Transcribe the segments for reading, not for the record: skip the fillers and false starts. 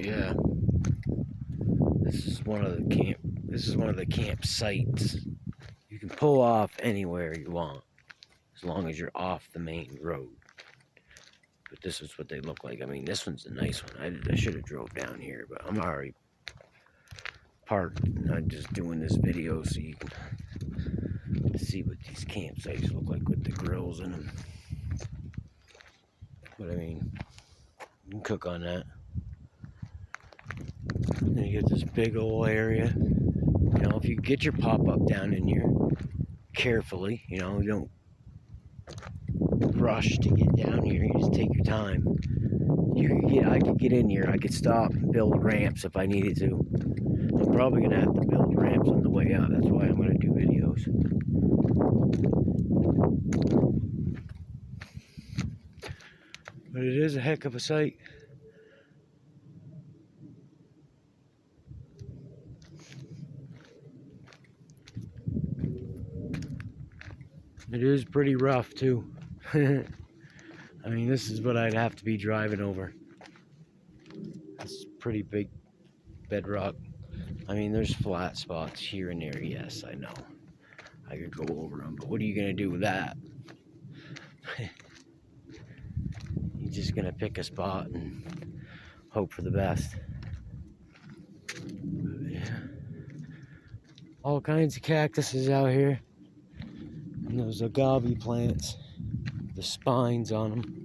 yeah, this is one of the campsites. You can pull off anywhere you want as long as you're off the main road. But this is what they look like. I mean, this one's a nice one. I should have drove down here, but I'm already parked. I'm just doing this video so you can see what these campsites look like with the grills in them. But I mean, you can cook on that. Then you get this big old area. You know, if you get your pop-up down in here carefully, you know, you don't rush to get down here. You just take your time. I could get in here. I could stop and build ramps if I needed to. I'm probably gonna have to build ramps on the way out. That's why I'm gonna do videos. But it is a heck of a site. It is pretty rough too. I mean, this is what I'd have to be driving over. It's pretty big bedrock. I mean, there's flat spots here and there. Yes, I know. I could go over them, but what are you gonna do with that? You're just gonna pick a spot and hope for the best. But yeah. All kinds of cactuses out here. And those agave plants, the spines on them.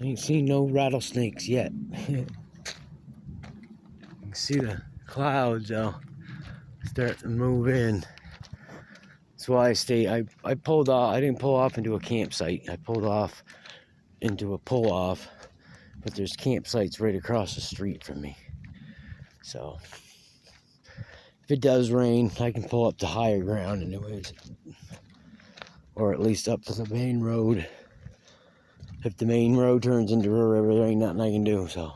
I ain't seen no rattlesnakes yet. You can see the clouds though start to move in. That's why I pulled off. I didn't pull off into a campsite. I pulled off into a pull-off, but there's campsites right across the street from me. So if it does rain, I can pull up to higher ground anyways, or at least up to the main road. If the main road turns into a river, there ain't nothing I can do, so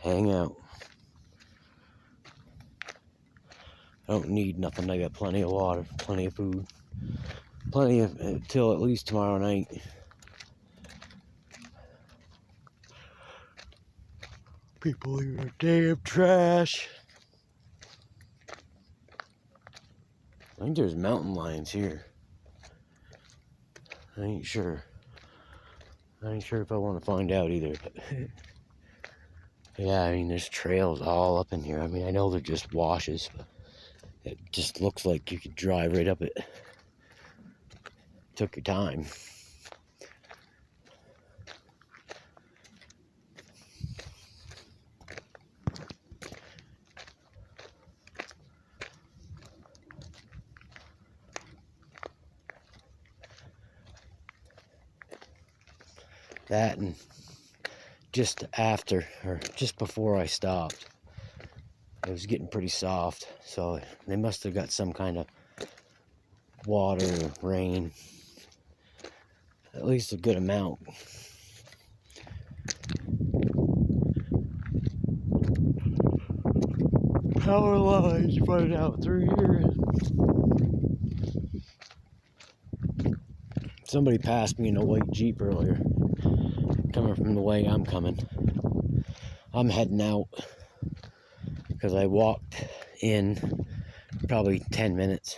hang out. I don't need nothing. I got plenty of water, plenty of food, plenty of till at least tomorrow night. People leave their damn trash. I think there's mountain lions here. I ain't sure. I ain't sure if I want to find out either. But yeah, I mean, there's trails all up in here. I mean, I know they're just washes, but it just looks like you could drive right up it. Took your time. That and just after, or just before I stopped, it was getting pretty soft, so they must have got some kind of water or rain, at least a good amount. Power lines running out through here. Somebody passed me in a white Jeep earlier, coming from the way I'm coming. I'm heading out because I walked in probably 10 minutes.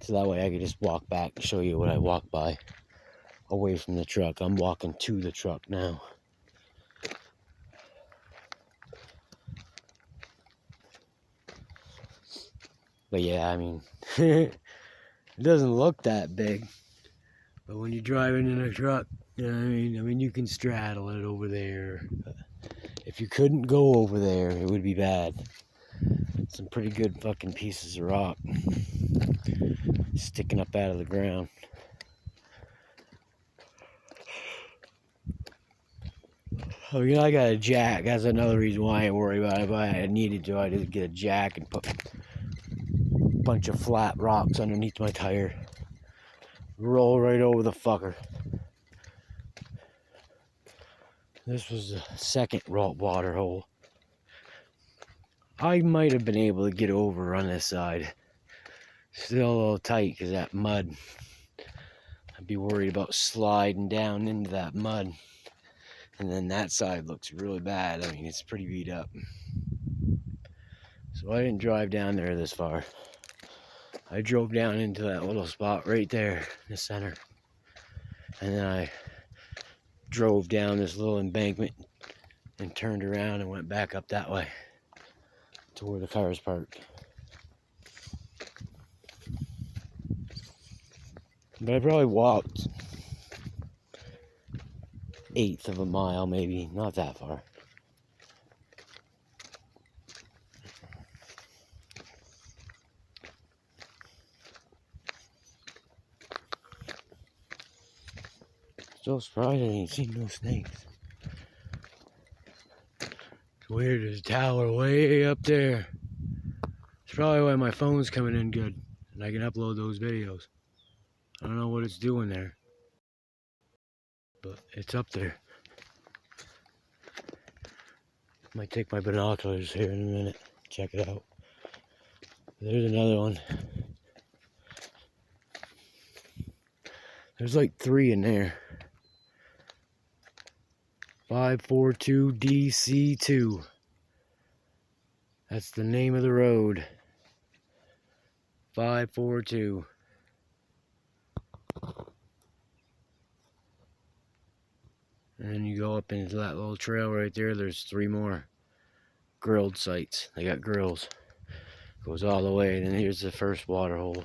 So that way I could just walk back and show you what I walked by away from the truck. I'm walking to the truck now. But yeah, I mean, it doesn't look that big. But when you're driving in a truck, you know what I mean, you can straddle it over there. But if you couldn't go over there, it would be bad. Some pretty good fucking pieces of rock sticking up out of the ground. Oh, you know, I got a jack. That's another reason why I worry about it. If I needed to, I'd get a jack and put a bunch of flat rocks underneath my tire. Roll right over the fucker. This was the second water hole. I might have been able to get over on this side Still a little tight because that mud. I'd be worried about sliding down into that mud. And then that side looks really bad. I mean, it's pretty beat up. So I didn't drive down there this far. I drove down into that little spot right there in the center. And then I drove down this little embankment and turned around and went back up that way to where the car is parked. But I probably walked 1/8 of a mile, maybe, not that far. Still surprised I ain't seen no snakes. It's weird, there's a tower way up there. It's probably why my phone's coming in good and I can upload those videos. I don't know what it's doing there, but it's up there. Might take my binoculars here in a minute, check it out. There's another one. There's like 3 in there. 542 DC2. That's the name of the road. 542. And then you go up into that little trail right there. There's 3 more grilled sites. They got grills. Goes all the way. And then here's the first water hole.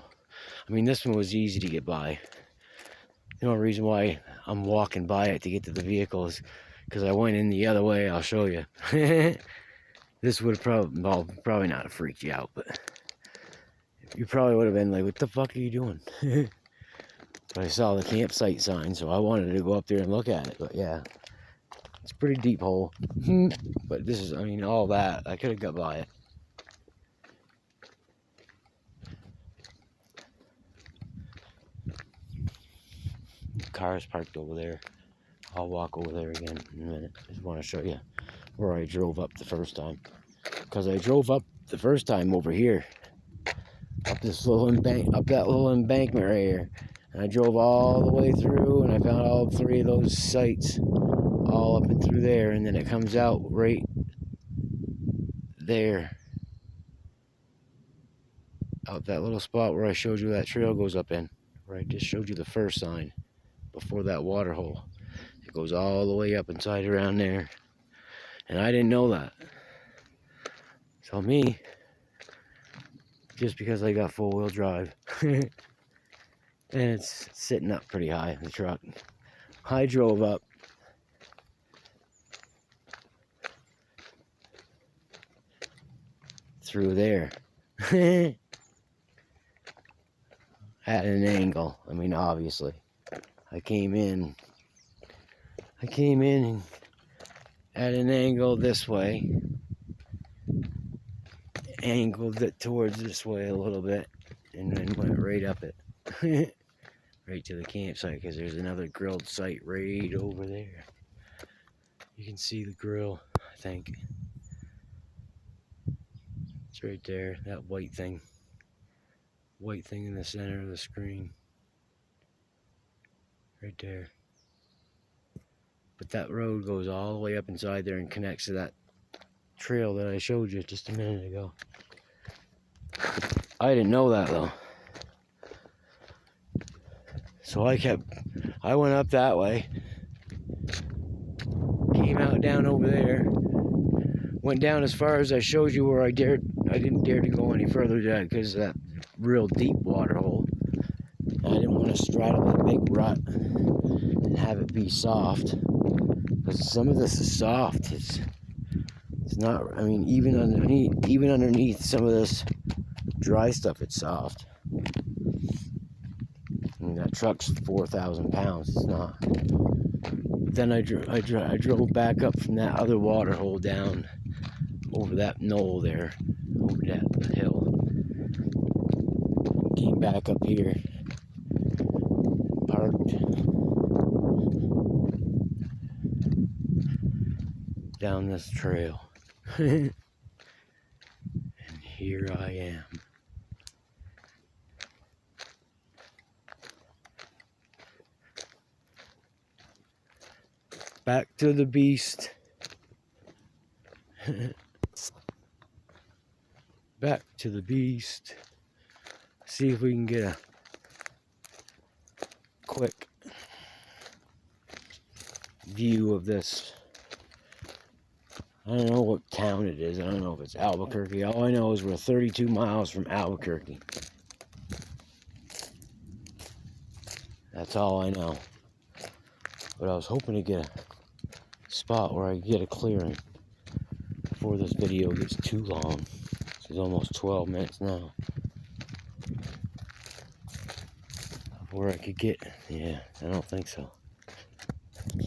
I mean, this one was easy to get by. The only reason why I'm walking by it to get to the vehicle is because I went in the other way. I'll show you. This would have probably not have freaked you out, but you probably would have been like, what the fuck are you doing? But I saw the campsite sign, so I wanted to go up there and look at it. But yeah, it's a pretty deep hole. But this is, I mean, all that, I could have got by it. The car is parked over there. I'll walk over there again in a minute. I just want to show you where I drove up the first time. Because I drove up the first time over here. Up this little up that little embankment right here. And I drove all the way through and I found all 3 of those sites all up and through there, and then it comes out right there. Out that little spot where I showed you that trail goes up in. Where I just showed you the first sign before that water hole. It goes all the way up inside around there. And I didn't know that. So me, just because I got 4-wheel drive, and it's sitting up pretty high in the truck, I drove up through there at an angle. I mean, obviously, I came in at an angle this way, angled it towards this way a little bit, and then went right up it. Right to the campsite, because there's another grilled site right over there. You can see the grill, I think. It's right there, that white thing. White thing in the center of the screen. Right there. But that road goes all the way up inside there and connects to that trail that I showed you just a minute ago. I didn't know that though. So I went up that way, came out down over there, went down as far as I showed you where I didn't dare to go any further because of that real deep water hole. I didn't want to straddle that big rut and have it be soft, because some of this is soft. It's not, I mean, even underneath some of this dry stuff, it's soft. I mean, that truck's 4,000 pounds. It's not. Then I drove back up from that other water hole down over that knoll there, over that hill. Came back up here, parked down this trail. And here I am. Back to the beast. Back to the beast. See if we can get a quick view of this. I don't know what town it is. I don't know if it's Albuquerque. All I know is we're 32 miles from Albuquerque. That's all I know. But I was hoping to get a spot where I could get a clearing before this video gets too long. It's almost 12 minutes now. Where I could get, yeah, I don't think so.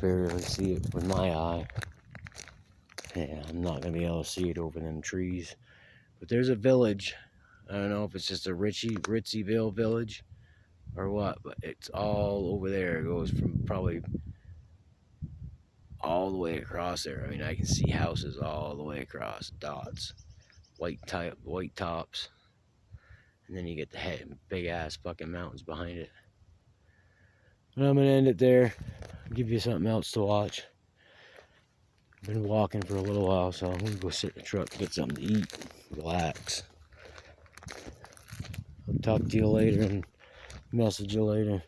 Barely see it with my eye. Yeah, I'm not gonna be able to see it over them trees. But there's a village. I don't know if it's just a Ritzyville village or what, but it's all over there. It goes from probably all the way across there. I mean, I can see houses all the way across, dots, white tops, and then you get the big ass fucking mountains behind it. But I'm gonna end it there. Give you something else to watch. I've been walking for a little while, so I'm gonna go sit in the truck, get something to eat, relax. I'll talk to you later and message you later.